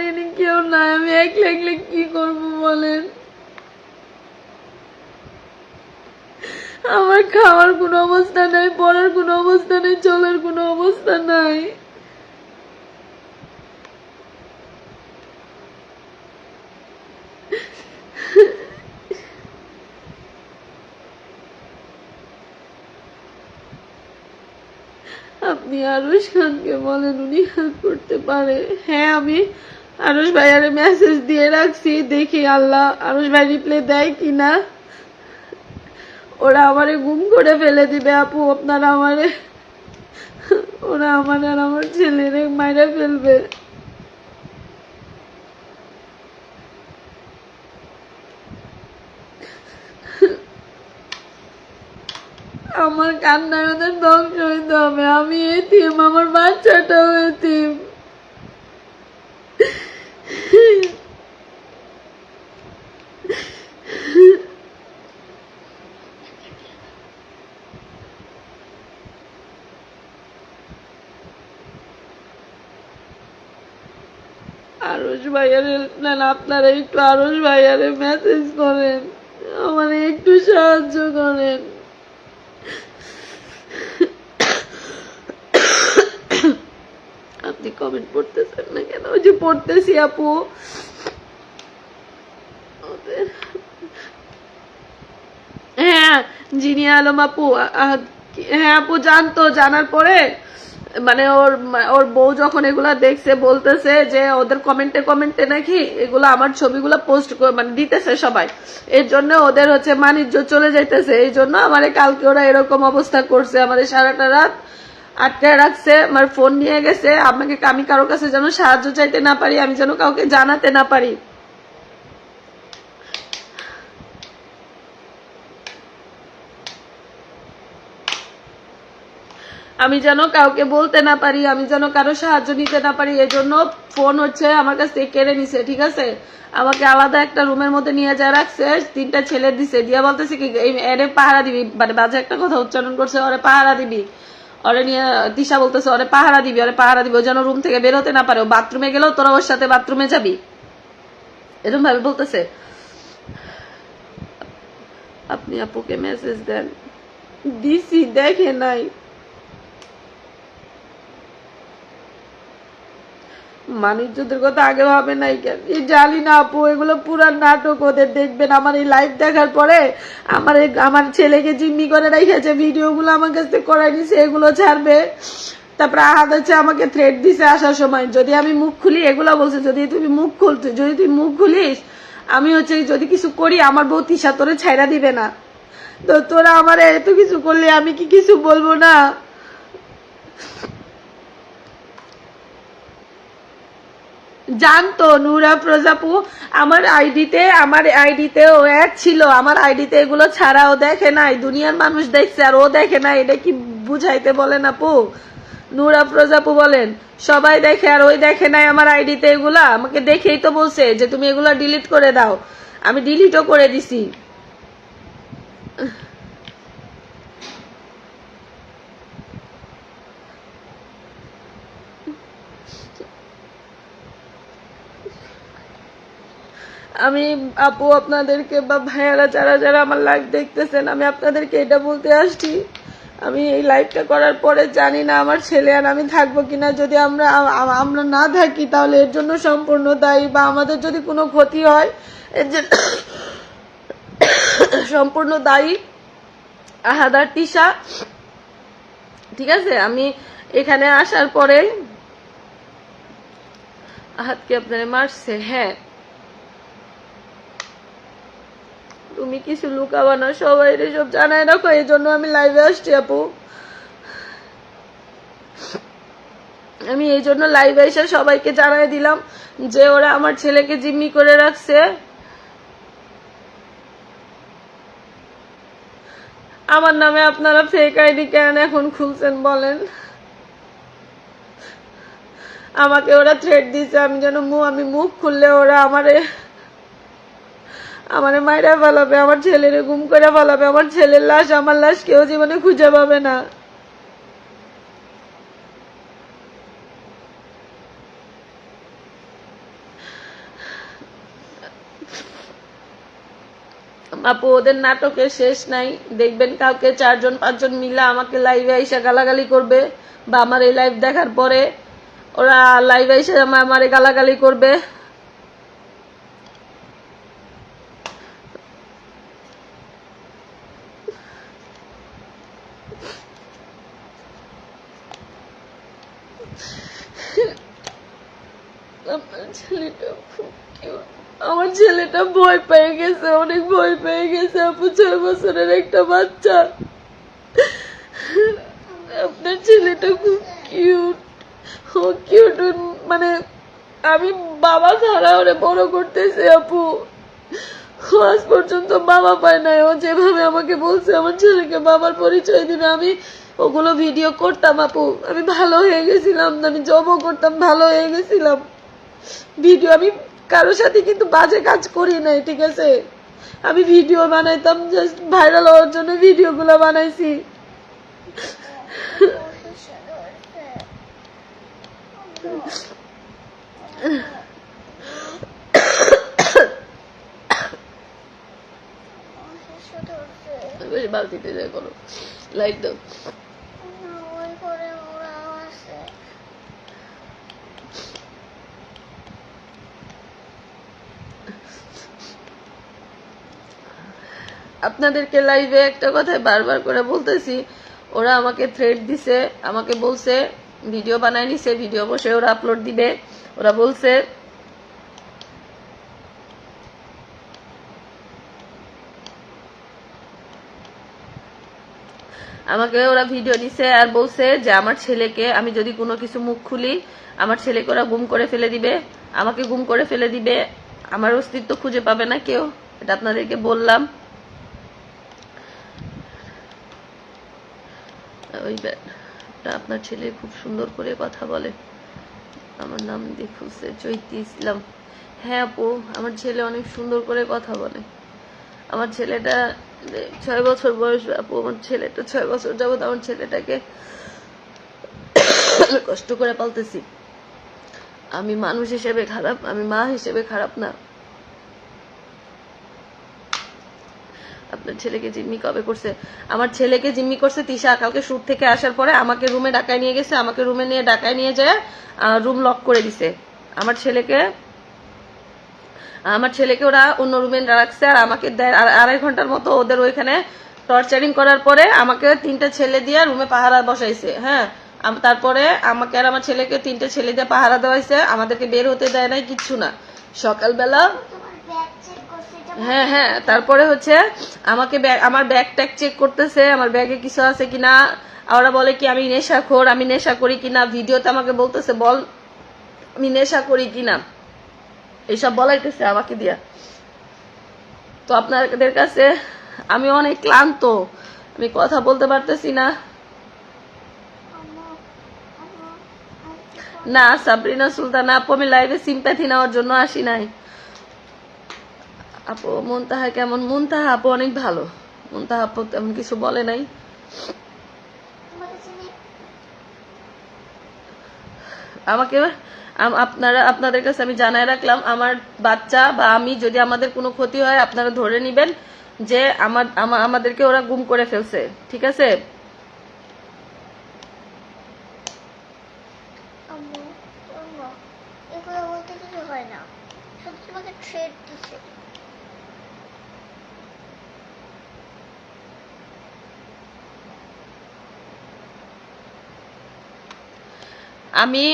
এখানে কেউ নাই, আমি একলা একলা কি করবো বলেন। আমার খাওয়ার কোনো অবস্থা নাই, পড়ার কোনো অবস্থা নেই, চলার কোনো অবস্থা নাই। আপনি আরুষ খানকে বলেন, উনি হেল্প করতে পারে। হ্যাঁ, আমি আরুষ ভাইয়ারে মেসেজ দিয়ে রাখছি, দেখি আল্লাহ আরুষ ভাই রিপ্লাই দেয় কিনা। ওরা আমারে গুম করে ফেলে দিবে আপু, আপনারা আমারে, ওরা আমার আর আমার ছেলেরে মাইরা ফেলবে। আমার কান্নায় ওদের ধ্বংস হইতে হবে। আমি এতিম, আমার বাচ্চাটাও এতিম। আরুষ ভাইয়ারে নেন, আপনারা একটু আরুষ ভাইয়ারে মেসেজ করেন, আমার একটু সাহায্য করেন। আপনি কমেন্ট পড়তেছেন না কেন? ওই যে পড়তেছি আপু। হ্যাঁ, জিনিয়া আলম আপু, হ্যাঁ আপু জানতো, জানার পরে মানে ওর বউ যখন এগুলা দেখছে বলতেছে যে ওদের কমেন্টে কমেন্টে নাকি এগুলো আমার ছবিগুলো পোস্ট মানে দিতেছে সবাই, এর জন্য ওদের হচ্ছে বাণিজ্য চলে যাইতেছে। এই জন্য আমার কালকে ওরা এরকম অবস্থা করছে, আমাদের সারাটা রাত আটকায় রাখছে, আমার ফোন নিয়ে গেছে। আমাকে, আমি কারো কাছে যেন সাহায্য চাইতে না পারি, আমি যেন কাউকে জানাতে না পারি, আমি যেন কাউকে বলতে না পারি, আমি যেন কারো সাহায্য নিতে না পারি, এই জন্য ফোন হচ্ছে আমার কাছ থেকে কেড়ে নিছে। ঠিক আছে, আমাকে আলাদা একটা রুমের মধ্যে নিয়ে যা রাখছে, 3টা ছেলে দিছে, দিয়া বলতেছে কি এরে পাহারা দিবি, মানে বাজে একটা কথা উচ্চারণ করছে, ওরে পাহারা দিবি, ওরে নিয়ে তিশা বলতেছে ওরে পাহারা দিবি, ওরে পাহারা দিবি, ও যেন রুম থেকে বেরোতে না পারে, ও বাথরুমে গেলেও তোরা ওর সাথে বাথরুমে যাবি, এরকম ভাবে বলতেছে। আপনি আপুকে মেসেজ দেন, দিছি, দেখে নাই। বাণিজ্যদের কথা আগে ভাবে নাই কেন? এই জানি না আপু, এগুলো পুরা নাটক ওদের। দেখবেন আমার এই লাইভ দেখার পরে আমার ছেলেকে জিম্মি করে রেখেছে, ভিডিওগুলো আমার কাছ থেকে করাই নিছে, এগুলো ছাড়বে। তারপরে আহাদ হচ্ছে আমাকে থ্রেট দিছে আসার সময়, যদি আমি মুখ খুলি, এগুলো বলছে যদি তুই মুখ খুলিস, আমি হচ্ছে যদি কিছু করি আমার বউ তিশা তোরে ছাইরা দিবে না। তো তোরা আমার এত কিছু করলে আমি কি কিছু বলবো না? জানতো নুরা প্রজাপু আমার আইডিতে ও অ্যাড ছিল, আমার আইডিতে এগুলো ছাড়া ও দেখে নাই, দুনিয়ার মানুষ দেখছে আর ও দেখে নাই, এটা কি বুঝাইতে বলেন আপু? নুরা প্রজাপু বলেন, সবাই দেখে আর ওই দেখে নাই আমার আইডিতে এগুলা। আমাকে দেখেই তো বলছে যে তুমি এগুলা ডিলিট করে দাও, আমি ডিলিটও করে দিছি। আমি আপু আপনাদেরকে বা ভাইয়ারা যারা যারা আমার লাইভ দেখতেছেন, আমি আপনাদেরকে এটা বলতে আসছি, আমি এই লাইভটা করার পরে জানি না আমার ছেলে আর আমি থাকবো কিনা। যদি আমরা না থাকি তাহলে এর জন্য সম্পূর্ণ দায়ী, বা আমাদের যদি কোনো ক্ষতি হয় এর জন্য সম্পূর্ণ দায়ী আহাদ আর তিশা। ঠিক আছে, আমি এখানে আসার পরে আহাদকে আপনারা মারছে। হ্যাঁ, তুমি কিছু লুকাবা না, সবাই সব জানায় রাখো, এই জন্য আমি লাইভে আসছি আপু। আমি এই জন্য লাইভে এসে সবাইকে জানাই দিলাম যে ওরা আমার ছেলেকে জিম্মি করে রাখছে। আমার নামে আপনারা ফেক আইডি কেন এখন খুলছেন বলেন? আমাকে ওরা থ্রেট দিছে, আমি যেন আমি মুখ খুললে ওরা আমারে মাইরা ফেলাবে, আমার ছেলেরে গুম করে ফেলাবে, আমার ছেলের লাশ, আমার লাশ কেউ জীবনে খুঁজে পাবে না। আপু ওদের নাটকের শেষ নাই, দেখবেন কালকে 4-5 জন মিলে আমাকে লাইভে আইসা গালাগালি করবে, বা আমার এই লাইভ দেখার পরে ওরা লাইভে আইসা আমারে গালাগালি করবে। আপনার ছেলেটা খুব কিউট, আমার ছেলেটা ভয় পেয়ে গেছে, অনেক ভয় পেয়ে গেছে আপু, 6 বছরের একটা বাচ্চা। আপনার ছেলেটা খুব কিউট, ও কিউট, মানে আমি বাবা ছাড়া ওরে বড় করতেছি আপু, আজ পর্যন্ত বাবা পায় নাই। ও যেভাবে আমাকে বলছে আমার ছেলেকে বাবার পরিচয় দিবে, আমি ওগুলো ভিডিও করতাম আপু, আমি ভালো হয়ে গেছিলাম, আমি জবও করতাম, ভালো হয়ে গেছিলাম। ভিডিও আমি কারোর সাথে কিন্তু বাজে কাজ করি নাই, ঠিক আছে, আমি ভিডিও বানাইতাম জাস্ট ভাইরাল হওয়ার জন্য ভিডিওগুলো বানাইছি। বালতিতে যাই করো, লাইট দাও। আপনাদেরকে লাইভে একটা কথাই বারবার করে বলতেছি, ওরা আমাকে থ্রেট দিছে, আমাকে বলছে ভিডিও বানায় নিছে, ভিডিও বসে ওরা আপলোড দিবে। ওরা বলছে আমাকে, ওরা ভিডিও নিছে আর বলছে যে আমার ছেলেকে আমি যদি কোনো কিছু মুখ খুলি আমার ছেলেকে ওরা গুম করে ফেলে দিবে, আমাকে গুম করে ফেলে দিবে, আমার অস্তিত্ব খুঁজে পাবে না কেউ। এটা আপনাদেরকে বললাম। ওই আপনার ছেলে খুব সুন্দর করে কথা বলে, আমার নাম দিয়ে খুলছে চৈতি ইসলাম। হ্যাঁ আপু, আমার ছেলে অনেক সুন্দর করে কথা বলে। আমার ছেলেটা 6 বছর বয়স আপু, আমার ছেলেটা 6 বছর যাবত আমার ছেলেটাকে কষ্ট করে পালতেছি। আমি মানুষ হিসেবে খারাপ, আমি মা হিসেবে খারাপ না। আপনার ছেলেকে জিম্মি কবে করছে? আমার ছেলেকে জিম্মি করছে তিশা কালকে শুট থেকে আসার পরে আমাকে রুমে ডাকায় নিয়ে গেছে, আমাকে রুমে নিয়ে ডাকায় নিয়ে যায় রুম লক করে দিছে। আমার ছেলেকে ওরা অন্য রুমে রাখছে, আর আমাকে 2.5 ঘন্টার মতো ওদের ওইখানে টর্চারিং করার পরে আমাকে 3টা ছেলে দিয়ে রুমে পাহারা বসাইছে। হ্যাঁ, তারপরে আমাকে আর আমার ছেলেকে 3টে ছেলে দিয়ে পাহারা দেওয়াইছে, আমাদেরকে বের হতে দেয় নাই, কিচ্ছু না। সকালবেলা হ্যাঁ, তারপরে হচ্ছে আমাকে আমার ব্যাগ ট্যাগ চেক করতেছে, আমার ব্যাগে কিছু আছে কিনা। ওরা বলে কি আমি নেশাখোর, আমি নেশা করি কিনা, ভিডিওতে আমাকে বলতেছে বল আমি নেশা করি কিনা, এইসব বলাইতেছে আমাকে দিয়া। তো আপনাদের কাছে আমি অনেক ক্লান্ত, আমি কথা বলতে পারতেছি না। না সাবরিনা সুলতানা আপু, আমি লাইভে সিম্প্যাথি নেওয়ার জন্য আসি নাই আপু। মুনতাহা কেমন? মুনতাহা আপু অনেক ভালো, মুনতাহা আপু তেমন কিছু বলে নাই। আমাকে আপনাদের কাছে আমি জানাই রাখলাম, আমার বাচ্চা বা আমি যদি আমাদের কোনো ক্ষতি হয় আপনারা ধরে নিবেন যে আমাদেরকে ওরা গুম করে ফেলছে, ঠিক আছে? আমি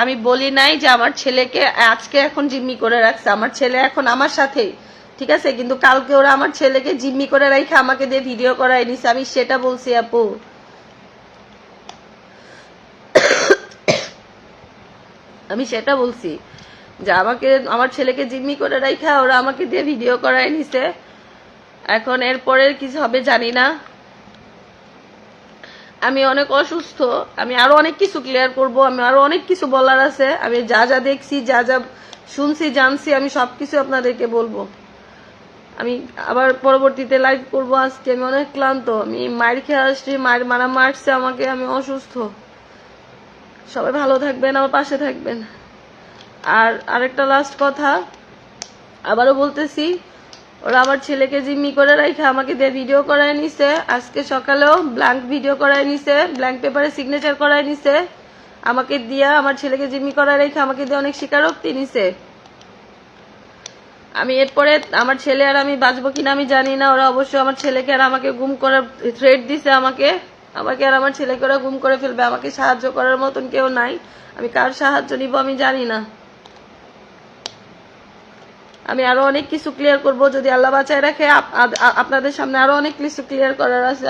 আমি বলি নাই যে আমার ছেলেকে আজকে এখন জিম্মি করে রাখছে, আমার ছেলে এখন আমার সাথেই, ঠিক আছে, কিন্তু কালকে ওরা আমার ছেলেকে জিম্মি করে রাখে আমাকে দিয়ে ভিডিও করাই নিছে, আমি সেটা বলছি আপু। আমি সেটা বলছি যে আমার ছেলেকে জিম্মি করে রাখা ওরা আমাকে দিয়ে ভিডিও করাই নিছে। এখন এরপরে কিছু হবে জানি না। আমি অনেক অসুস্থ, আমি আরো অনেক কিছু ক্লিয়ার করব, আমি আরো অনেক কিছু বলার আছে, আমি যা যা দেখছি, যা যা শুনছি, জানছি, আমি সবকিছু আপনাদেরকে বলবো। আমি আবার পরবর্তীতে লাইভ করবো। আজকে আমি অনেক ক্লান্ত, আমি মায়ের খেয়ে আসছি, মায়ের মারছে আমাকে, আমি অসুস্থ। সবাই ভালো থাকবেন, আমার পাশে থাকবেন। আর আরেকটা লাস্ট কথা, আবারও বলতেছি, ওরা আমার ছেলেকে জিম্মি করে রেখে আমাকে দিয়ে ভিডিও করায় নিছে। আজকে সকালেও ব্ল্যাঙ্ক ভিডিও করায় নিছে, ব্ল্যাঙ্ক পেপারে সিগনেচার করায় নিছে। আমাকে দিয়া আমার ছেলেকে জিম্মি করায় রেখে আমাকে দিয়ে অনেক স্বীকারোক্তি নিছে। আমি এরপরে আমার ছেলে আর আমি বাঁচবো কিনা আমি জানি না। ওরা অবশ্যই আমার ছেলেকে আর আমাকে গুম করার থ্রেট দিছে। আমাকে আর আমার ছেলেকে ওরা গুম করে ফেলবে। আমাকে সাহায্য করার মতন কেউ নাই। আমি কার সাহায্য নিব আমি জানি না। আমি আরো অনেক কিছু ক্লিয়ার করব যদি আল্লাহ বাঁচায় রাখে। আপনাদের সামনে আরো অনেক কিছু ক্লিয়ার করার আছে।